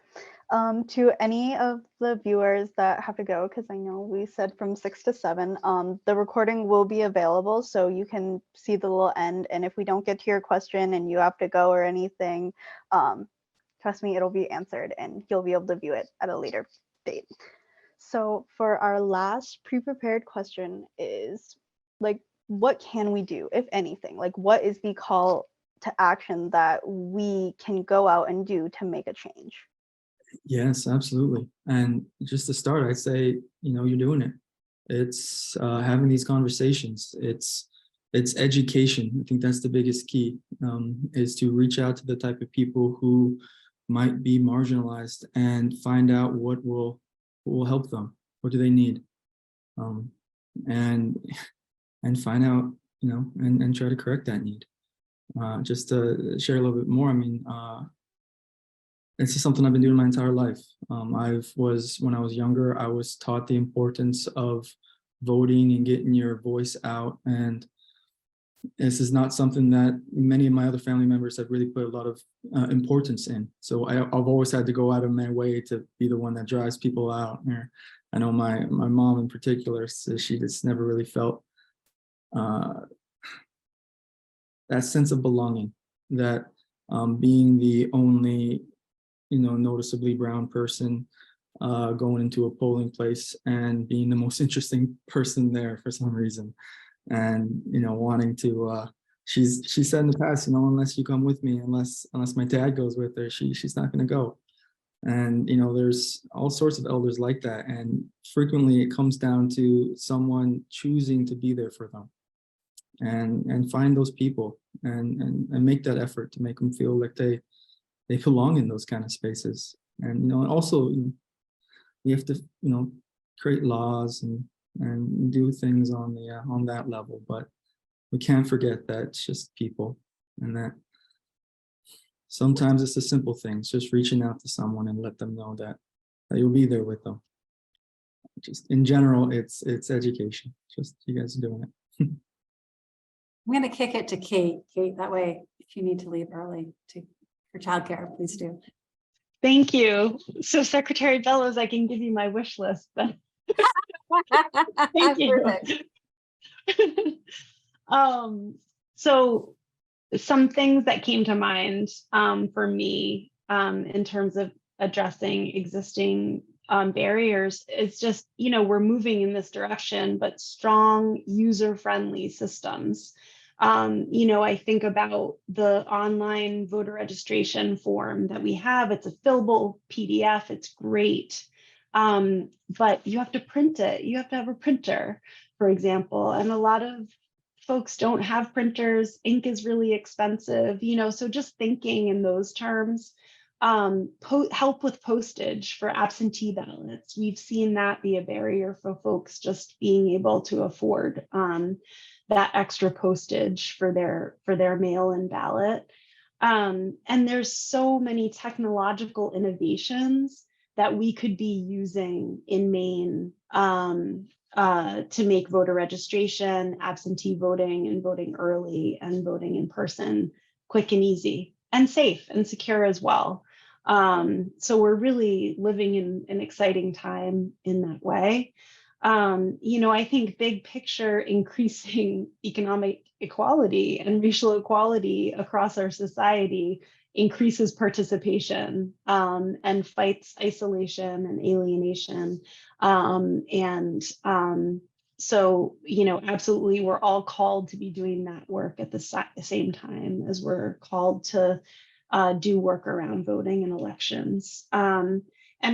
To any of the viewers that have to go, because I know we said from 6 to 7, the recording will be available so you can see the little end. And if we don't get to your question and you have to go or anything, trust me, it'll be answered and you'll be able to view it at a later date. So for our last pre-prepared question is, like, what can we do, if anything? Like, what is the call to action that we can go out and do to make a change? Yes, absolutely. And just to start, I'd say, you know, you're doing it. It's having these conversations. It's education. I think that's the biggest key, is to reach out to the type of people who might be marginalized and find out what will help them. What do they need? And find out, you know, and try to correct that need. Just to share a little bit more, I mean, this is something I've been doing my entire life. When I was younger, I was taught the importance of voting and getting your voice out. And this is not something that many of my other family members have really put a lot of importance in. So I've always had to go out of my way to be the one that drives people out. I know my mom in particular, so she just never really felt that sense of belonging, that being the only, you know, noticeably brown person going into a polling place and being the most interesting person there for some reason, and, you know, wanting to she said in the past, you know, unless you come with me, unless my dad goes with her, she's not going to go. And, you know, there's all sorts of elders like that. And frequently it comes down to someone choosing to be there for them and find those people and make that effort to make them feel like they belong in those kind of spaces. And, you know, and also, you know, we have to, you know, create laws and do things on the on that level, but we can't forget that it's just people, and that sometimes it's the simple things, just reaching out to someone and let them know that you'll be there with them. Just in general, it's education, just you guys doing it. I'm going to kick it to Kate. Kate, that way, if you need to leave early for childcare, please do. Thank you. So Secretary Bellows, I can give you my wish list, but thank you. So some things that came to mind for me in terms of addressing existing barriers is just, you know, we're moving in this direction, but strong user-friendly systems. You know, I think about the online voter registration form that we have. It's a fillable PDF. It's great. But you have to print it. You have to have a printer, for example. And a lot of folks don't have printers. Ink is really expensive, you know, so just thinking in those terms. Help with postage for absentee ballots. We've seen that be a barrier for folks just being able to afford that extra postage for their mail-in ballot. And there's so many technological innovations that we could be using in Maine to make voter registration, absentee voting, and voting early and voting in person quick and easy and safe and secure as well. So we're really living in an exciting time in that way. You know, I think big picture, increasing economic equality and racial equality across our society increases participation and fights isolation and alienation. So, you know, absolutely, we're all called to be doing that work at the same time as we're called to do work around voting and elections. And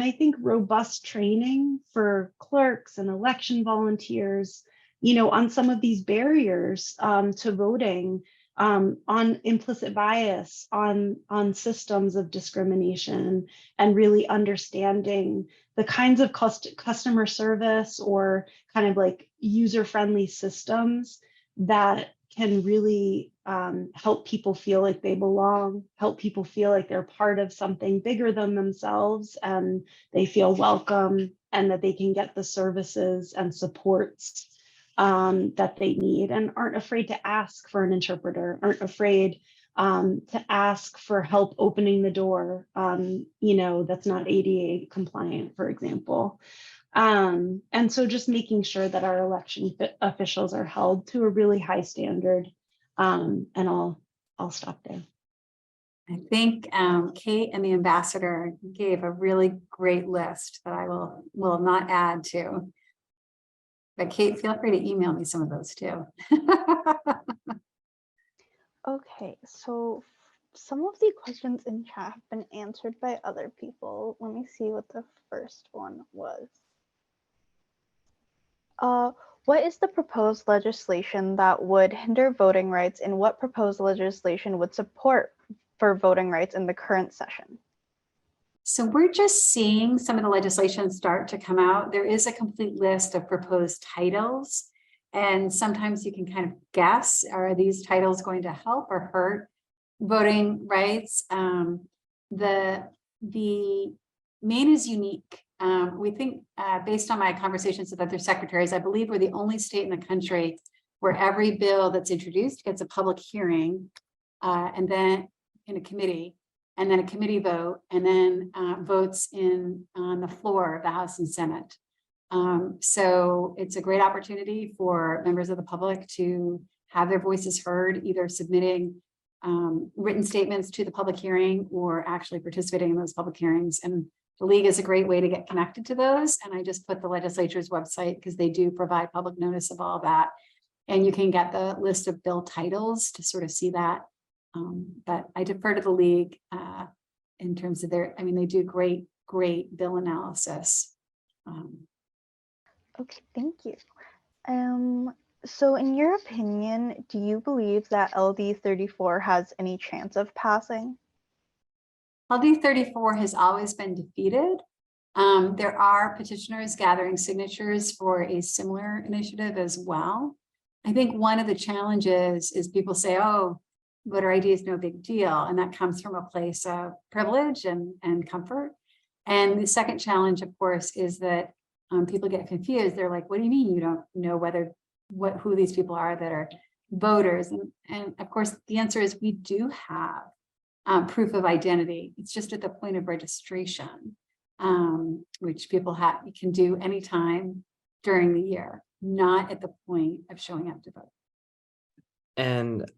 I think robust training for clerks and election volunteers, you know, on some of these barriers to voting, on implicit bias, on systems of discrimination, and really understanding the kinds of customer service or kind of like user-friendly systems that can really help people feel like they belong, help people feel like they're part of something bigger than themselves, and they feel welcome, and that they can get the services and supports that they need, and aren't afraid to ask for an interpreter, aren't afraid to ask for help opening the door, you know, that's not ADA compliant, for example. And so just making sure that our election officials are held to a really high standard. And I'll stop there. I think Kate and the ambassador gave a really great list that I will not add to. But Kate, feel free to email me some of those too. Okay, so some of the questions in chat have been answered by other people. Let me see what the first one was. What is the proposed legislation that would hinder voting rights, and what proposed legislation would support for voting rights in the current session? So we're just seeing some of the legislation start to come out. There is a complete list of proposed titles, and sometimes you can kind of guess, are these titles going to help or hurt voting rights? The Maine is unique. We think, based on my conversations with other secretaries, I believe we're the only state in the country where every bill that's introduced gets a public hearing, and then in a committee, and then a committee vote, and then votes on the floor of the House and Senate. So it's a great opportunity for members of the public to have their voices heard, either submitting written statements to the public hearing or actually participating in those public hearings. And the League is a great way to get connected to those. And I just put the legislature's website because they do provide public notice of all that. And you can get the list of bill titles to sort of see that. But I defer to the league in terms of their, I mean, they do great bill analysis. Okay, thank you. So in your opinion, do you believe that LD 34 has any chance of passing? LD 34 has always been defeated. There are petitioners gathering signatures for a similar initiative as well. I think one of the challenges is people say, oh, voter ID is no big deal. And that comes from a place of privilege and comfort. And the second challenge, of course, is that people get confused. They're like, what do you mean you don't know who these people are that are voters? And of course, the answer is we do have proof of identity. It's just at the point of registration, which people can do anytime during the year, not at the point of showing up to vote. And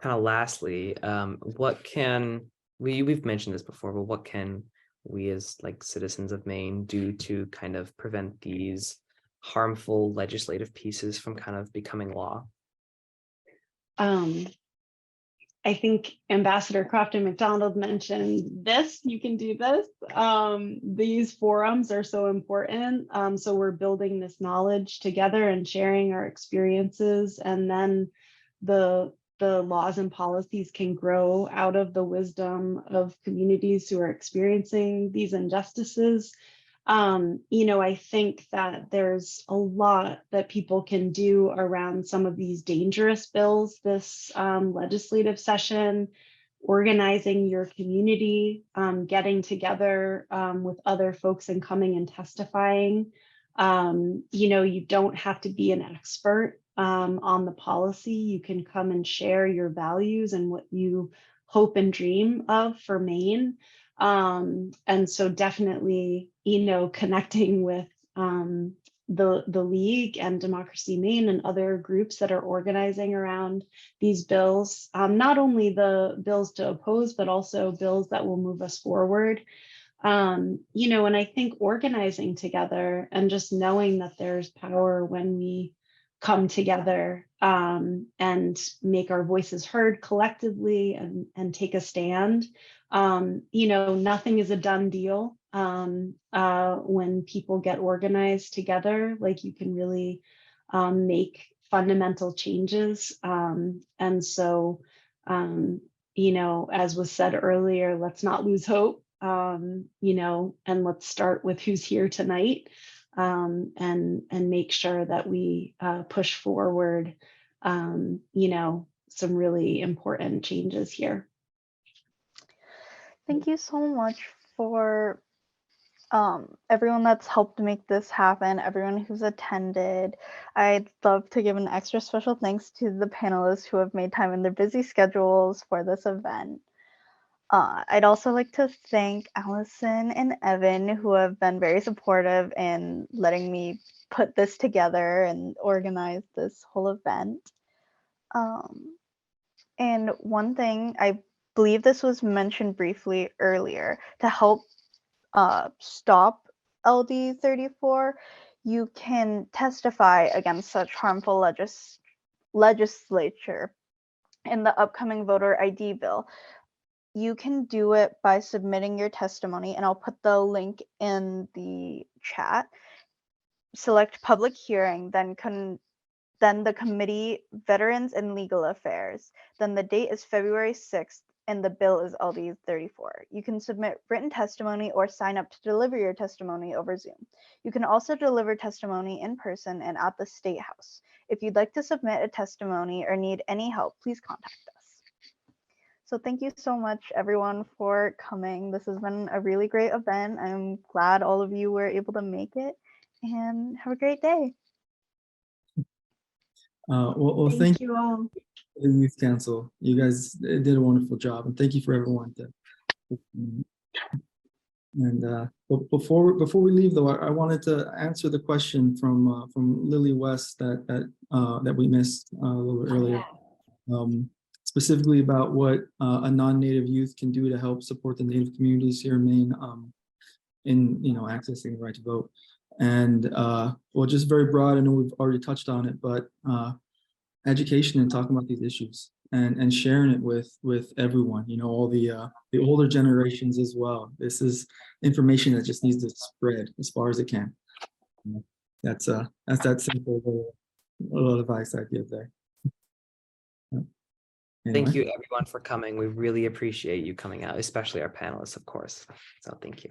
kind of lastly, what can we've mentioned this before, but what can we as like citizens of Maine do to kind of prevent these harmful legislative pieces from kind of becoming law? I think Ambassador Crofton-MacDonald mentioned this, you can do this. These forums are so important. So we're building this knowledge together and sharing our experiences, and then the laws and policies can grow out of the wisdom of communities who are experiencing these injustices. I think that there's a lot that people can do around some of these dangerous bills this legislative session, organizing your community, getting together with other folks and coming and testifying. You don't have to be an expert on the policy. You can come and share your values and what you hope and dream of for Maine. And so definitely, connecting with the League and Democracy Maine and other groups that are organizing around these bills, not only the bills to oppose, but also bills that will move us forward. And I think organizing together and just knowing that there's power when we come together and make our voices heard collectively and take a stand. Nothing is a done deal when people get organized together. Like, you can really make fundamental changes. And so, as was said earlier, let's not lose hope, and let's start with who's here tonight. And make sure that we push forward, some really important changes here. Thank you so much for everyone that's helped make this happen, everyone who's attended. I'd love to give an extra special thanks to the panelists who have made time in their busy schedules for this event. I'd also like to thank Allison and Evan, who have been very supportive in letting me put this together and organize this whole event. And one thing, I believe this was mentioned briefly earlier, to help stop LD 34, you can testify against such harmful legislature in the upcoming voter ID bill. You can do it by submitting your testimony, and I'll put the link in the chat. Select public hearing, then the committee, Veterans and Legal Affairs. Then the date is February 6th, and the bill is LD 34. You can submit written testimony or sign up to deliver your testimony over Zoom. You can also deliver testimony in person and at the State House. If you'd like to submit a testimony or need any help, please contact us. So thank you so much, everyone, for coming. This has been a really great event. I'm glad all of you were able to make it, and have a great day. Well, thank you all. The Youth Council. You guys did a wonderful job, and thank you for everyone. And before we leave, though, I wanted to answer the question from Lily West that we missed a little bit earlier. Specifically about what a non-native youth can do to help support the Native communities here in Maine in accessing the right to vote. And well, just very broad, I know we've already touched on it, but education and talking about these issues and sharing it with everyone, you know, all the older generations as well. This is information that just needs to spread as far as it can. That's that simple little advice I give there. Thank Anyway. you everyone for coming. We really appreciate you coming out, especially our panelists, of course. So thank you.